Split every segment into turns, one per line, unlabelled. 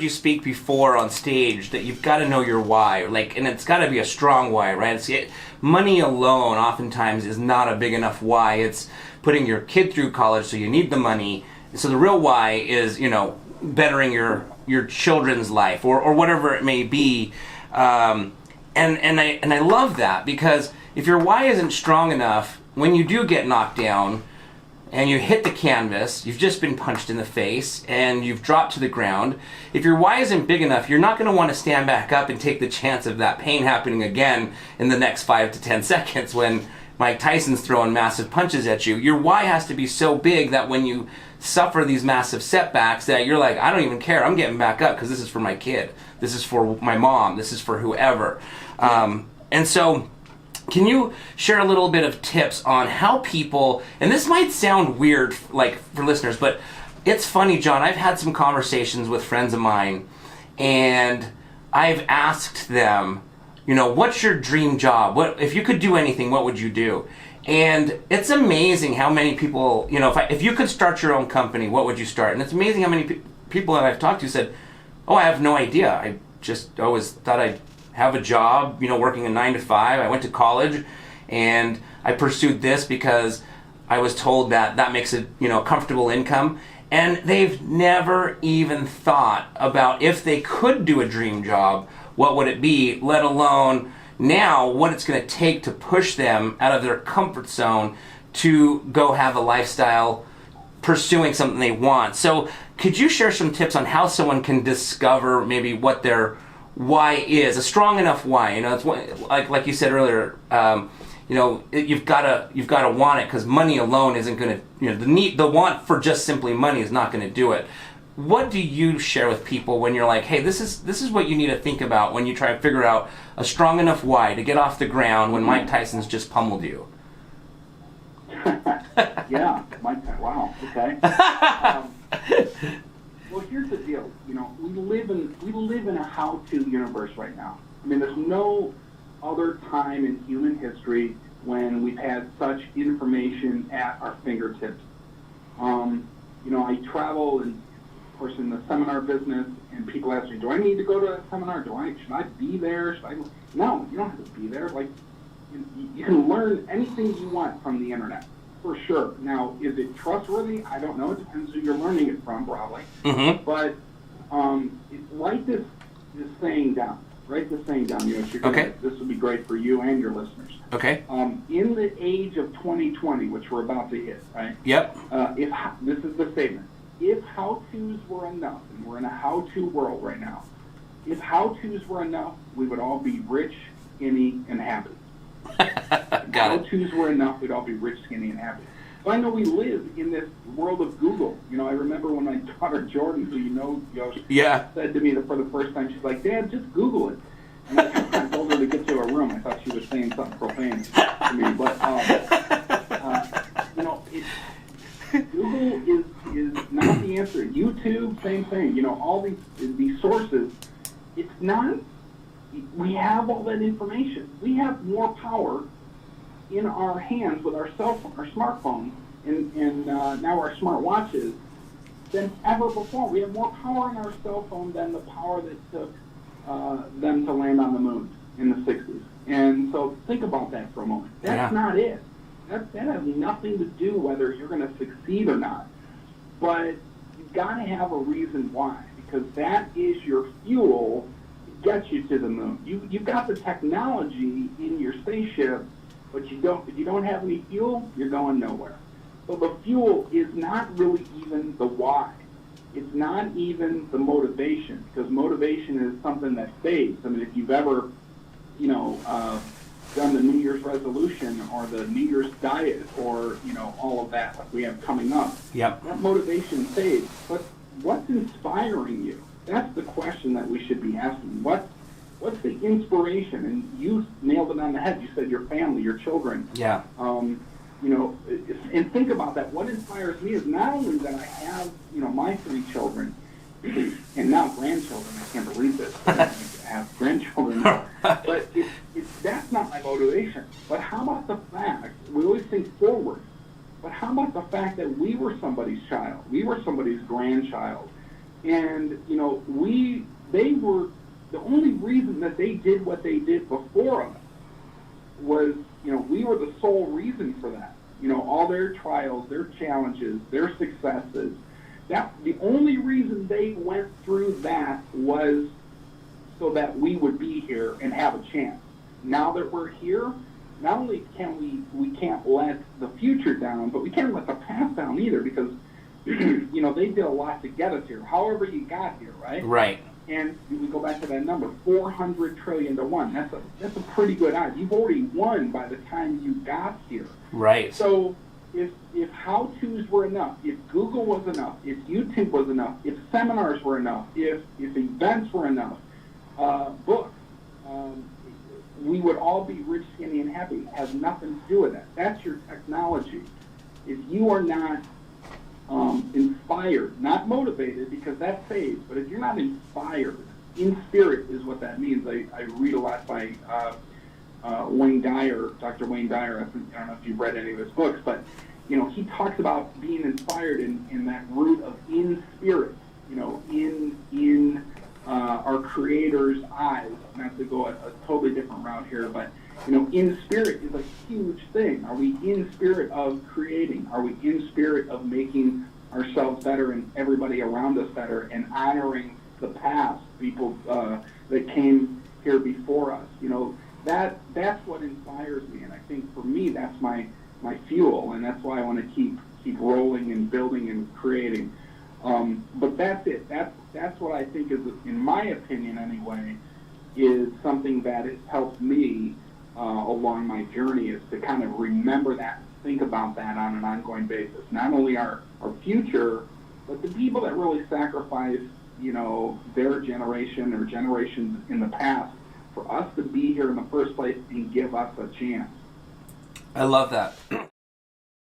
you speak before on stage that you've got to know your why, and it's got to be a strong why, right? Money alone oftentimes is not a big enough why. It's putting your kid through college, so you need the money. So the real why is, bettering your children's life or whatever it may be. And I love that, because if your why isn't strong enough, when you do get knocked down and you hit the canvas, you've just been punched in the face and you've dropped to the ground. If your why isn't big enough, you're not going to want to stand back up and take the chance of that pain happening again in the next 5 to 10 seconds when Mike Tyson's throwing massive punches at you. Your why has to be so big that when you suffer these massive setbacks that you're like, I don't even care, I'm getting back up because this is for my kid, this is for my mom, this is for whoever. And so can you share a little bit of tips on how people, and this might sound weird for listeners, but it's funny, John, I've had some conversations with friends of mine and I've asked them, what's your dream job? What if you could do anything, what would you do? And it's amazing how many people, if you could start your own company, what would you start? And it's amazing how many people that I've talked to said, oh, I have no idea. I just always thought I'd have a job, working a 9 to 5. I went to college and I pursued this because I was told that makes a comfortable income. And they've never even thought about if they could do a dream job, what would it be, let alone now what it's going to take to push them out of their comfort zone to go have a lifestyle pursuing something they want. So could you share some tips on how someone can discover maybe what their why is, a strong enough why? It's like you said earlier, you've got to want it, because money alone isn't going to, the want for just simply money is not going to do it. What do you share with people when you're like, hey, this is what you need to think about when you try to figure out a strong enough why to get off the ground when Mike Tyson's just pummeled you?
Yeah, Mike Tyson. Wow. Okay. Well, here's the deal. We live in a how-to universe right now. I mean, there's no other time in human history when we've had such information at our fingertips. I travel, and of course, in the seminar business, and people ask me, do I need to go to a seminar? Should I be there? No, you don't have to be there. You can learn anything you want from the internet, for sure. Now, is it trustworthy? I don't know. It depends who you're learning it from, probably. Mm-hmm. But write this saying down. Write this saying down. Okay. This will be great for you and your listeners.
Okay.
In the age of 2020, which we're about to hit, right?
Yep.
This is the statement. If how-tos were enough, and we're in a how-to world right now, if how-tos were enough, we would all be rich, skinny, and happy. How-tos were enough, we'd all be rich, skinny, and happy. So I know we live in this world of Google. I remember when my daughter Jordan, who Yosh, said to me for the first time, she's like, Dad, just Google it. And I told her to get to her room. I thought she was saying something profane to me. But, Google is not the answer. YouTube, same thing. All these sources, it's not. We have all that information. We have more power in our hands with our cell phone, our smartphone, and now our smart watches than ever before. We have more power in our cell phone than the power that took them to land on the moon in the 60s. And so think about that for a moment. That's not it. That has nothing to do whether you're going to succeed or not. But you've got to have a reason why, because that is your fuel to get you to the moon. You've got the technology in your spaceship, but if you don't have any fuel, you're going nowhere. So the fuel is not really even the why. It's not even the motivation, because motivation is something that fades. I mean, if you've ever, done the New Year's resolution or the New Year's diet or, all of that like we have coming up, that motivation fades. But what's inspiring you? That's the question that we should be asking. What's the inspiration? And you nailed it on the head. You said your family, your children. Yeah. And think about that. What inspires me is not only that I have, my 3 children, and now grandchildren. I can't believe this. I have grandchildren now. But that's not my motivation. But how about the fact, we always think forward, but how about the fact that we were somebody's child? We were somebody's grandchild. And, you know, they were, the only reason that they did what they did before us was, you know, we were the sole reason for that. You know, all their trials, their challenges, their successes, the only reason they went through that was so that we would be here and have a chance. Now that we're here, not only can we can't let the future down, but we can't let the past down either, because you know, they did a lot to get us here. However you got here, right?
Right.
And we go back to that number, 400 trillion to 1. That's a pretty good odds. You've already won by the time you got here.
Right.
So if how-tos were enough, if Google was enough, if YouTube was enough, if seminars were enough, if events were enough, books, we would all be rich, skinny, and happy. It has nothing to do with that. That's your technology. If you are not inspired, not motivated, because that fades, but if you're not inspired, in spirit is what that means. I read a lot by Wayne Dyer, Dr. Wayne Dyer. I don't know if you've read any of his books, but you know, he talks about being inspired in that root of in spirit, you know, in our Creator's eyes. Not to go a totally different route here, but you know, in spirit is a huge thing. Are we in spirit of creating? Are we in spirit of making ourselves better and everybody around us better, and honoring the past, people that came here before us? You know, that's what inspires me, and I think for me that's my fuel, and that's why I want to keep rolling and building and creating. But that's it. That's what I think is, in my opinion anyway, is something that has helped me along my journey, is to kind of remember that, think about that on an ongoing basis. Not only our future, but the people that really sacrificed, you know, their generation or generations in the past for us to be here in the first place and give us a chance.
I love that.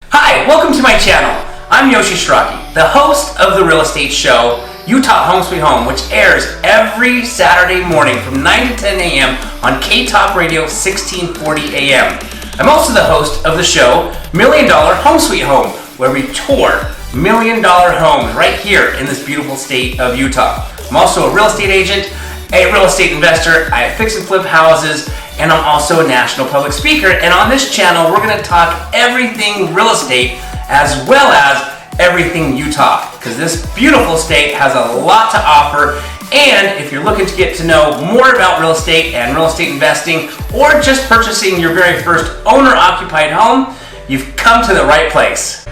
Hi, welcome to my channel. I'm Yoshi Strachey, the host of the real estate show, Utah Home Sweet Home, which airs every Saturday morning from 9 to 10 a.m. on K-Talk Radio 1640 a.m. I'm also the host of the show, $1 Million Home Sweet Home, where we tour $1 million homes right here in this beautiful state of Utah. I'm also a real estate agent, a real estate investor. I fix and flip houses, and I'm also a national public speaker. And on this channel, we're going to talk everything real estate as well as everything Utah, because this beautiful state has a lot to offer. And if you're looking to get to know more about real estate and real estate investing, or just purchasing your very first owner-occupied home, you've come to the right place.